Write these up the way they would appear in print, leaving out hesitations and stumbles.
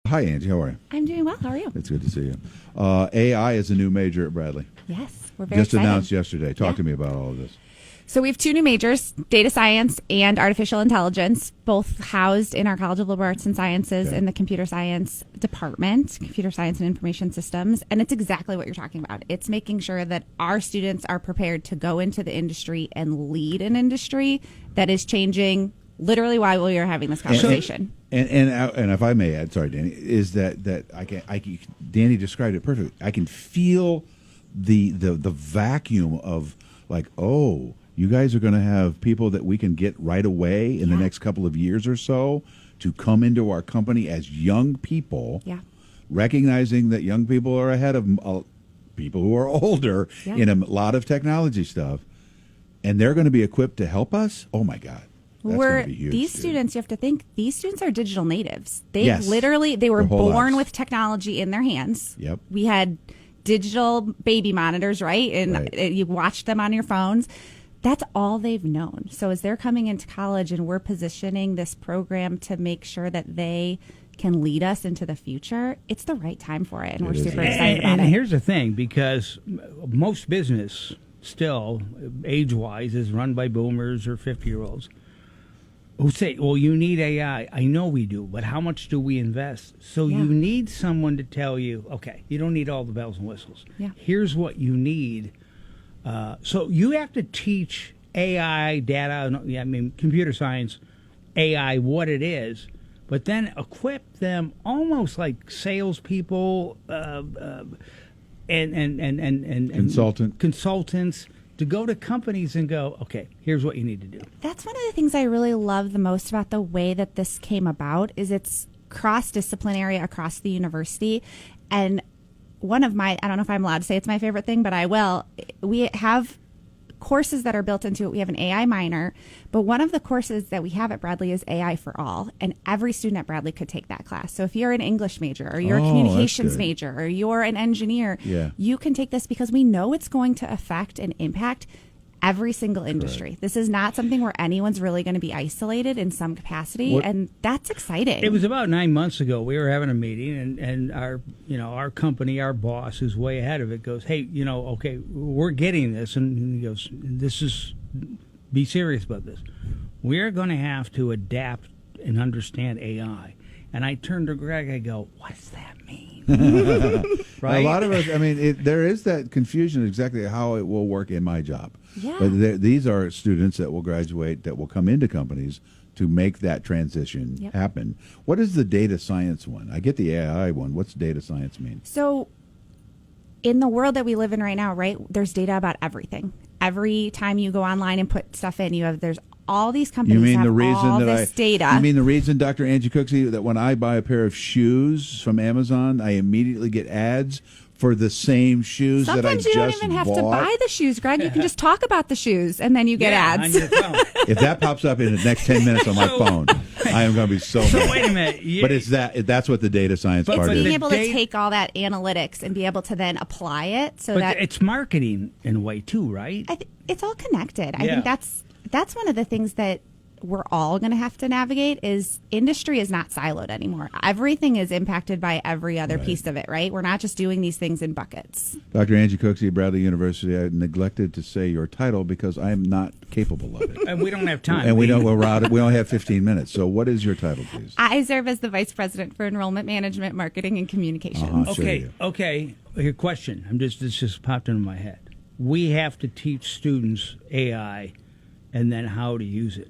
Hi, Angie. How are you? I'm doing well. How are you? It's good to see you. AI is a new major at Bradley. Yes, we're very Just excited. announced yesterday. Talk to me about all of this. So we have two new majors, data science and artificial intelligence, both housed in our College of Liberal Arts and Sciences in the computer science department, computer science and information systems. And it's exactly what you're talking about. It's making sure that our students are prepared to go into the industry and lead an industry that is changing literally while we are having this conversation. And if I may add, sorry, Danny, is that Danny described it perfectly. I can feel the vacuum of like, oh, you guys are going to have people that we can get right away in the next couple of years or so to come into our company as young people, recognizing that young people are ahead of people who are older in a lot of technology stuff, and they're going to be equipped to help us. Oh, my God. These students, you have to think, these students are digital natives. They were born with technology in their hands. Yep. We had digital baby monitors, right? And you watched them on your phones. That's all they've known. So as they're coming into college and we're positioning this program to make sure that they can lead us into the future, it's the right time for it. And we're super excited about it. And here's the thing, because most business still, age-wise, is run by boomers or 50-year-olds who say, well, you need AI. I know we do, but how much do we invest? So you need someone to tell you, okay, you don't need all the bells and whistles. Yeah. Here's what you need. So you have to teach AI, computer science, AI, what it is, but then equip them almost like salespeople and consultants to go to companies and go, okay, here's what you need to do. That's one of the things I really love the most about the way that this came about is it's cross-disciplinary across the university. And one of my, I don't know if I'm allowed to say it's my favorite thing, but I will. We have courses that are built into it. We have an AI minor, but one of the courses that we have at Bradley is AI for All, and every student at Bradley could take that class. So if you're an English major or you're a communications major or you're an engineer, you can take this because we know it's going to affect and impact every single industry. This is not something where anyone's really going to be isolated in some capacity, and that's exciting. It was about 9 months ago. We were having a meeting, and our company, our boss, who's way ahead of it, goes, "Hey, okay, we're getting this," and he goes, "Be serious about this. We're going to have to adapt and understand AI." And I turned to Greg. I go, "What does that mean?" Right? A lot of us. I mean, there is that confusion exactly how it will work in my job. Yeah. But these are students that will graduate, that will come into companies to make that transition happen. What is the data science one? I get the AI one. What's data science mean? So in the world that we live in right now, right, there's data about everything. Every time you go online and put stuff in, there's all these companies have all this data. You mean the reason, Dr. Angie Cooksy, that when I buy a pair of shoes from Amazon, I immediately get ads for the same shoes that I just bought? Sometimes you don't even have to buy the shoes, Greg. You can just talk about the shoes, and then you get ads. On your phone. If that pops up in the next 10 minutes on my phone, I am going to be so mad. So wait a minute. But that's what the data science part is. It's being able to take all that analytics and be able to then apply it. But it's marketing in a way, too, right? It's all connected. I think that's one of the things that we're all going to have to navigate is industry is not siloed anymore. Everything is impacted by every other piece of it, right? We're not just doing these things in buckets. Dr. Angie Cooksy at Bradley University, I neglected to say your title because I am not capable of it. And we don't have time. And we only have 15 minutes. So what is your title, please? I serve as the Vice President for Enrollment Management, Marketing, and Communications. Okay. Your question. This just popped into my head. We have to teach students AI and then how to use it.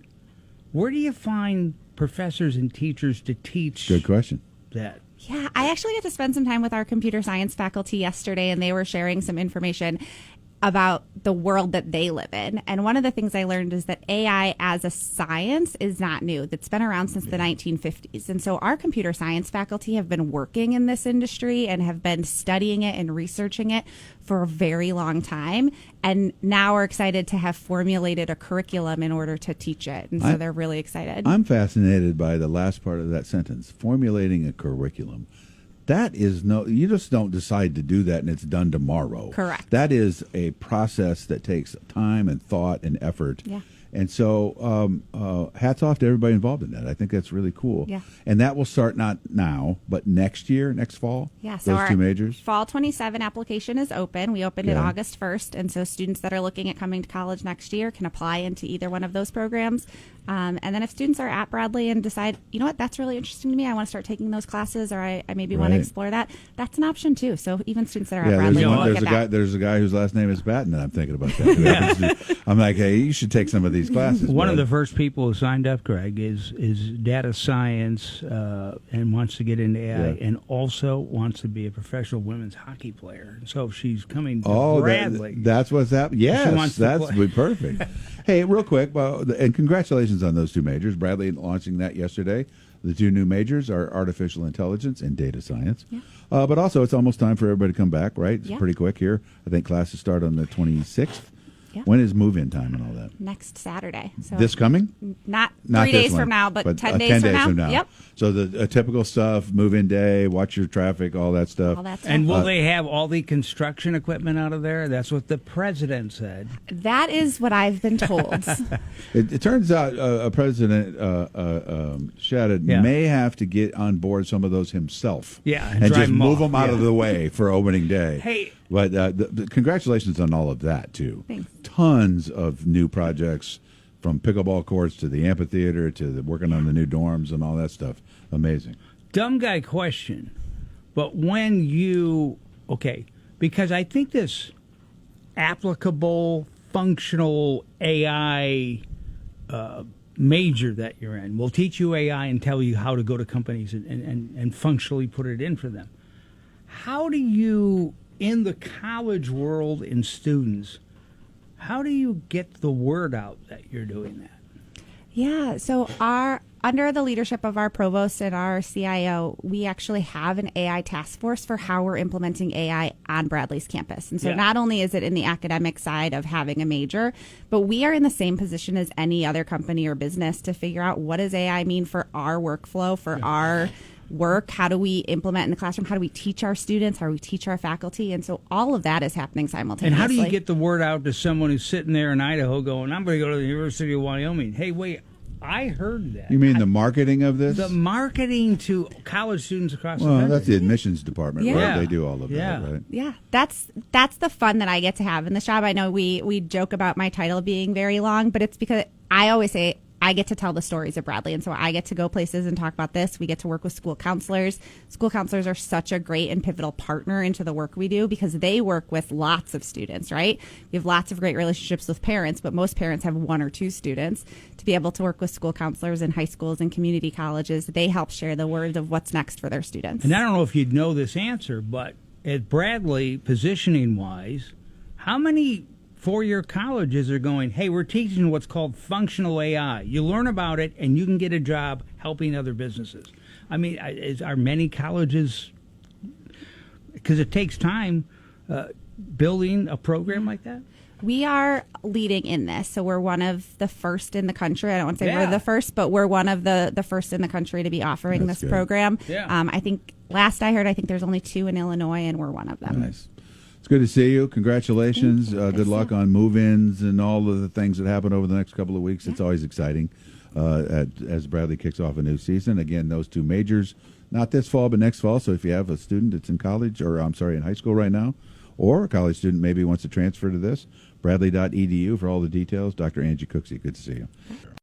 Where do you find professors and teachers to teach? Good question. That? Yeah, I actually got to spend some time with our computer science faculty yesterday, and they were sharing some information about the world that they live in. And one of the things I learned is that AI as a science is not new. That's been around since the 1950s. And so our computer science faculty have been working in this industry and have been studying it and researching it for a very long time. And now we're excited to have formulated a curriculum in order to teach it. And so they're really excited. I'm fascinated by the last part of that sentence, formulating a curriculum. That is you just don't decide to do that and it's done tomorrow. Correct. That is a process that takes time and thought and effort. Yeah. And so hats off to everybody involved in that. I think that's really cool. Yeah. And that will start not now, but next year, next fall. Yeah, so those our two majors. Fall 27 application is open. We opened it Okay. August 1st, and so students that are looking at coming to college next year can apply into either one of those programs. And then if students are at Bradley and decide, you know what, that's really interesting to me, I want to start taking those classes, or I maybe want to Right. explore that, that's an option too. So even students that are at Yeah, Bradley can there's look a at guy. that. There's a guy whose last name is Batten, and I'm thinking about that. I'm like, hey, you should take some of these classes. One of bud. the first people who signed up, Greg, is data science and wants to get into AI, Yeah. and also wants to be a professional women's hockey player. So she's coming to Oh, Bradley. that's what's happening. Yes, wants to that's play. perfect. Hey, real quick, and congratulations on those two majors. Bradley launching that yesterday. The two new majors are artificial intelligence and data science. Yeah. But also, it's almost time for everybody to come back, right? It's Yeah. pretty quick here. I think classes start on the 26th. Yeah. When is move-in time and all that? Next Saturday. So This coming? not Not 3 this days one, from now, but 10 days 10 from now. Yep. So the typical stuff, move-in day, watch your traffic, all that stuff. All that stuff. And will they have all the construction equipment out of there? That's what the president said. That is what I've been told. It turns out President Shadid Yeah. may have to get on board some of those himself. Yeah, and and drive just them move off. them out of Yeah. the way for opening day. Hey. But congratulations on all of that, too. Thanks. Tons of new projects, from pickleball courts to the amphitheater to working on the new dorms and all that stuff. Amazing. Dumb guy question, but when you because I think this applicable functional AI major that you're in will teach you AI and tell you how to go to companies and functionally put it in for them. How do you, in the college world and students, how do you get the word out that you're doing that? Yeah, so under the leadership of our provost and our CIO, we actually have an AI task force for how we're implementing AI on Bradley's campus. And so Yeah. not only is it in the academic side of having a major, but we are in the same position as any other company or business to figure out what does AI mean for our workflow, for our work, how do we implement in the classroom, how do we teach our students, how do we teach our faculty, and so all of that is happening simultaneously. And how do you get the word out to someone who's sitting there in Idaho going, I'm going to go to the University of Wyoming. Hey, wait, I heard that. You mean the marketing of this? The marketing to college students across the Well, country. that's the admissions department, Yeah. right? They do all of Yeah. that, right? Yeah, that's the fun that I get to have in this job. I know we joke about my title being very long, but it's because I always say I get to tell the stories of Bradley, and so I get to go places and talk about this. We get to work with school counselors. School counselors are such a great and pivotal partner into the work we do because they work with lots of students, right? We have lots of great relationships with parents, but most parents have one or two students. To be able to work with school counselors in high schools and community colleges, they help share the word of what's next for their students. And I don't know if you'd know this answer, but at Bradley, positioning-wise, how many four-year colleges are going, hey, we're teaching what's called functional AI. You learn about it, and you can get a job helping other businesses. I mean, are many colleges, because it takes time, building a program like that? We are leading in this, so we're one of the first in the country. I don't want to say Yeah. we're the first, but we're one of the first in the country to be offering That's this good. program. Yeah. I think last I heard, I think there's only 2 in Illinois, and we're one of them. Nice. It's good to see you. Congratulations. Thank you. Good luck on move-ins and all of the things that happen over the next couple of weeks. It's always exciting as Bradley kicks off a new season. Again, those two majors, not this fall, but next fall. So if you have a student that's in college, or I'm sorry, in high school right now, or a college student maybe wants to transfer to this, bradley.edu for all the details. Dr. Angie Cooksy, good to see you.